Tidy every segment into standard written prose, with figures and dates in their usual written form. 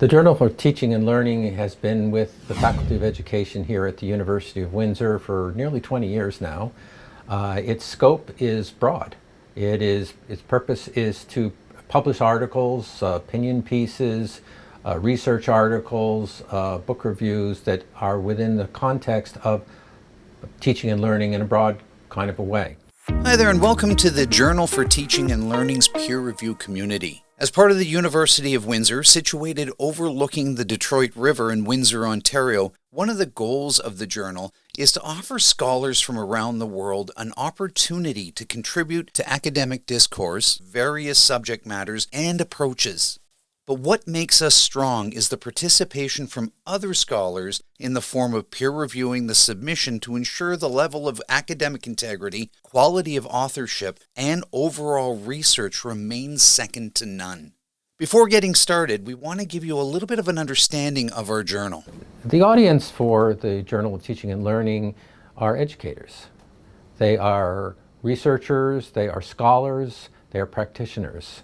The Journal for Teaching and Learning has been with the Faculty of Education here at the University of Windsor for nearly 20 years now. Its scope is broad. Its purpose is to publish articles, opinion pieces, research articles, book reviews that are within the context of teaching and learning in a broad kind of a way. Hi there, and welcome to the Journal for Teaching and Learning's peer review community. As part of the University of Windsor, situated overlooking the Detroit River in Windsor, Ontario, one of the goals of the journal is to offer scholars from around the world an opportunity to contribute to academic discourse, various subject matters, and approaches. But what makes us strong is the participation from other scholars in the form of peer reviewing the submission to ensure the level of academic integrity, quality of authorship, and overall research remains second to none. Before getting started, we want to give you a little bit of an understanding of our journal. The audience for the Journal of Teaching and Learning are educators. They are researchers, they are scholars, they are practitioners.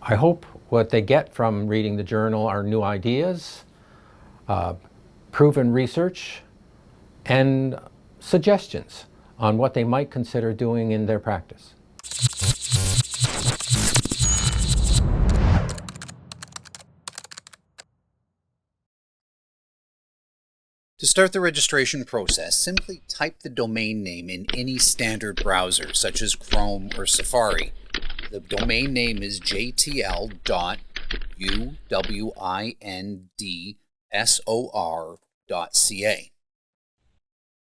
I hope what they get from reading the journal are new ideas, proven research, and suggestions on what they might consider doing in their practice. To start the registration process, simply type the domain name in any standard browser, such as Chrome or Safari. The domain name is jtl.uwindsor.ca.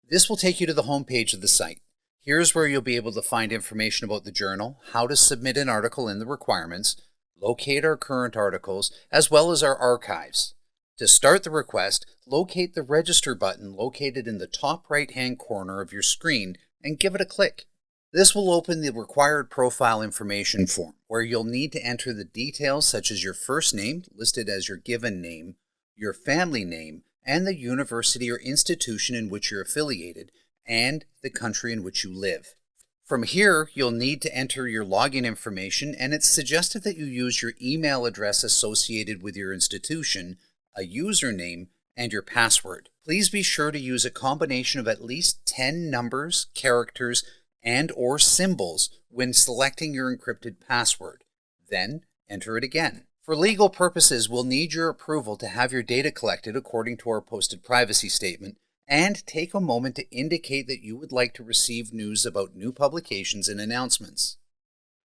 This will take you to the home page of the site. Here's where you'll be able to find information about the journal, how to submit an article and the requirements, locate our current articles, as well as our archives. To start the request, locate the Register button located in the top right-hand corner of your screen and give it a click. This will open the required profile information form, where you'll need to enter the details such as your first name, listed as your given name, your family name, and the university or institution in which you're affiliated, and the country in which you live. From here, you'll need to enter your login information, and it's suggested that you use your email address associated with your institution, a username, and your password. Please be sure to use a combination of at least 10 numbers, characters, and/or symbols when selecting your encrypted password. Then, enter it again. For legal purposes, we'll need your approval to have your data collected according to our posted privacy statement, and take a moment to indicate that you would like to receive news about new publications and announcements.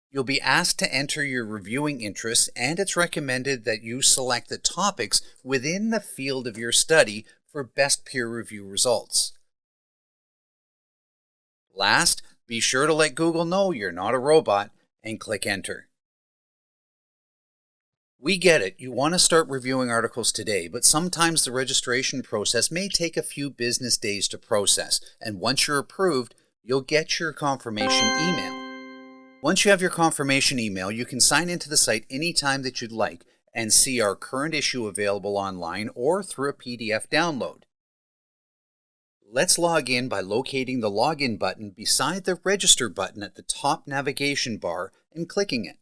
You'll be asked to enter your reviewing interests, and it's recommended that you select the topics within the field of your study for best peer review results. Last, be sure to let Google know you're not a robot and click Enter. We get it, you want to start reviewing articles today, but sometimes the registration process may take a few business days to process, and once you're approved, you'll get your confirmation email. Once you have your confirmation email, you can sign into the site anytime that you'd like and see our current issue available online or through a PDF download. Let's log in by locating the Login button beside the Register button at the top navigation bar and clicking it.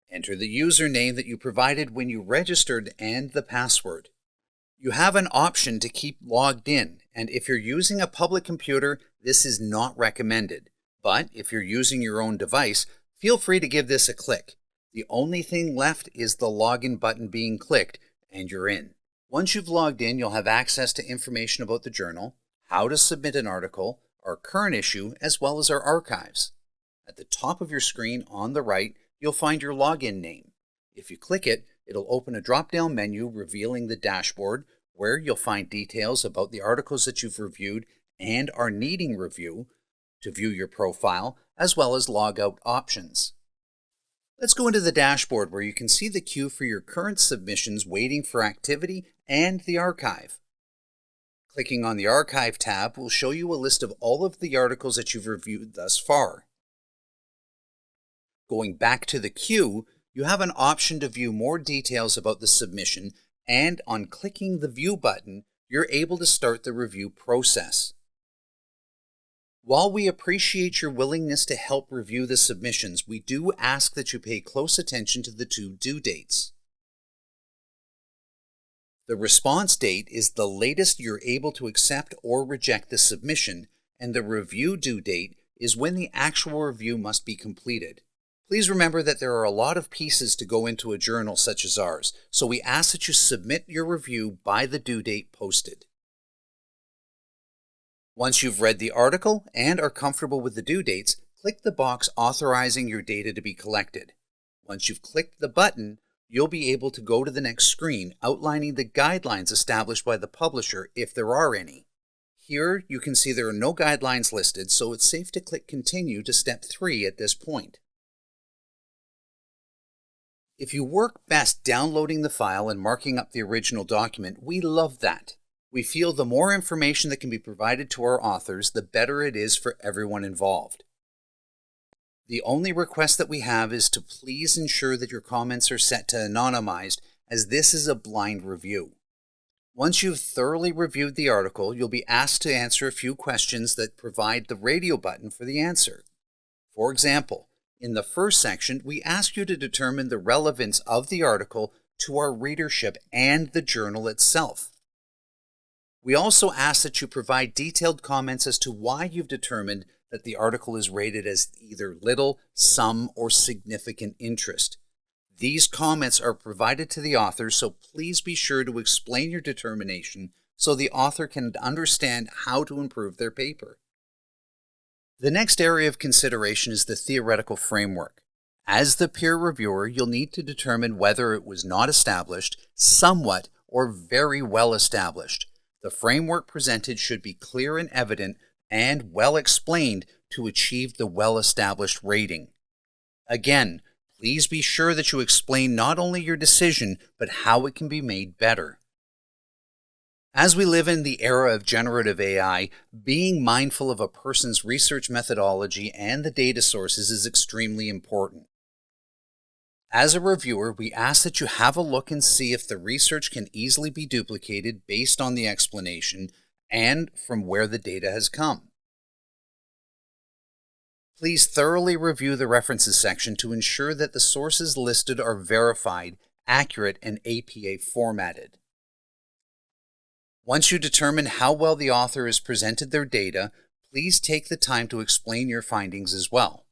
Enter the username that you provided when you registered and the password. You have an option to keep logged in, and if you're using a public computer, this is not recommended. But if you're using your own device, feel free to give this a click. The only thing left is the Login button being clicked, and you're in. Once you've logged in, you'll have access to information about the journal, how to submit an article, our current issue, as well as our archives. At the top of your screen on the right, you'll find your login name. If you click it, it'll open a drop-down menu revealing the dashboard, where you'll find details about the articles that you've reviewed and are needing review, to view your profile, as well as log out options. Let's go into the dashboard where you can see the queue for your current submissions waiting for activity and the archive. Clicking on the Archive tab will show you a list of all of the articles that you've reviewed thus far. Going back to the queue, you have an option to view more details about the submission, and on clicking the View button, you're able to start the review process. While we appreciate your willingness to help review the submissions, we do ask that you pay close attention to the two due dates. The response date is the latest you're able to accept or reject the submission, and the review due date is when the actual review must be completed. Please remember that there are a lot of pieces to go into a journal such as ours, so we ask that you submit your review by the due date posted. Once you've read the article and are comfortable with the due dates, click the box authorizing your data to be collected. Once you've clicked the button, you'll be able to go to the next screen outlining the guidelines established by the publisher if there are any. Here you can see there are no guidelines listed, so it's safe to click Continue to Step 3 at this point. If you work best downloading the file and marking up the original document, we love that. We feel the more information that can be provided to our authors, the better it is for everyone involved. The only request that we have is to please ensure that your comments are set to anonymized, as this is a blind review. Once you've thoroughly reviewed the article, you'll be asked to answer a few questions that provide the radio button for the answer. For example, in the first section, we ask you to determine the relevance of the article to our readership and the journal itself. We also ask that you provide detailed comments as to why you've determined that the article is rated as either little, some, or significant interest. These comments are provided to the author, so please be sure to explain your determination so the author can understand how to improve their paper. The next area of consideration is the theoretical framework. As the peer reviewer, you'll need to determine whether it was not established, somewhat, or very well established. The framework presented should be clear and evident and well explained to achieve the well-established rating. Again, please be sure that you explain not only your decision, but how it can be made better. As we live in the era of generative AI, being mindful of a person's research methodology and the data sources is extremely important. As a reviewer, we ask that you have a look and see if the research can easily be duplicated based on the explanation and from where the data has come. Please thoroughly review the references section to ensure that the sources listed are verified, accurate, and APA formatted. Once you determine how well the author has presented their data, please take the time to explain your findings as well.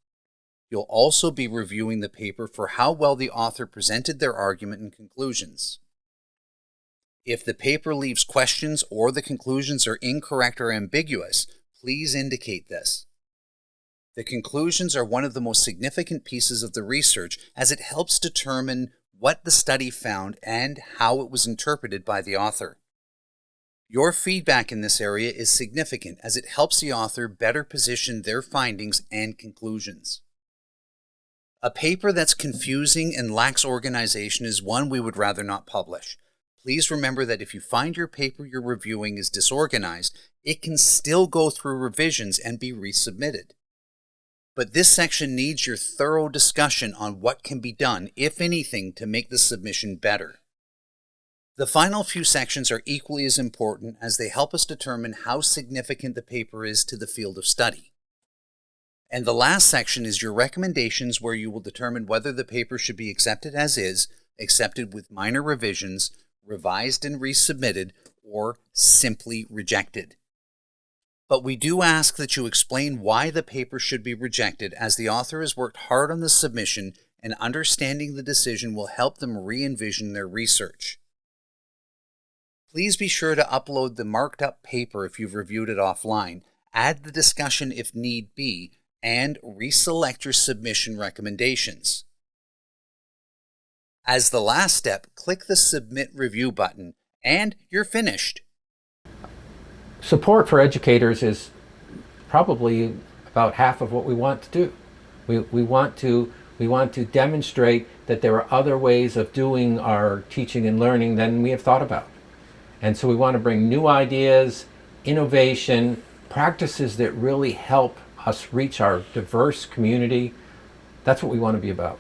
You'll also be reviewing the paper for how well the author presented their argument and conclusions. If the paper leaves questions or the conclusions are incorrect or ambiguous, please indicate this. The conclusions are one of the most significant pieces of the research, as it helps determine what the study found and how it was interpreted by the author. Your feedback in this area is significant, as it helps the author better position their findings and conclusions. A paper that's confusing and lacks organization is one we would rather not publish. Please remember that if you find your paper you're reviewing is disorganized, it can still go through revisions and be resubmitted. But this section needs your thorough discussion on what can be done, if anything, to make the submission better. The final few sections are equally as important, as they help us determine how significant the paper is to the field of study. And the last section is your recommendations, where you will determine whether the paper should be accepted as is, accepted with minor revisions, revised and resubmitted, or simply rejected. But we do ask that you explain why the paper should be rejected, as the author has worked hard on the submission, and understanding the decision will help them re-envision their research. Please be sure to upload the marked up paper if you've reviewed it offline, add the discussion if need be, and reselect your submission recommendations. As the last step, click the Submit Review button, and you're finished. Support for educators is probably about half of what we want to do. We want to demonstrate that there are other ways of doing our teaching and learning than we have thought about. And so we want to bring new ideas, innovation, practices that really help us reach our diverse community. That's what we want to be about.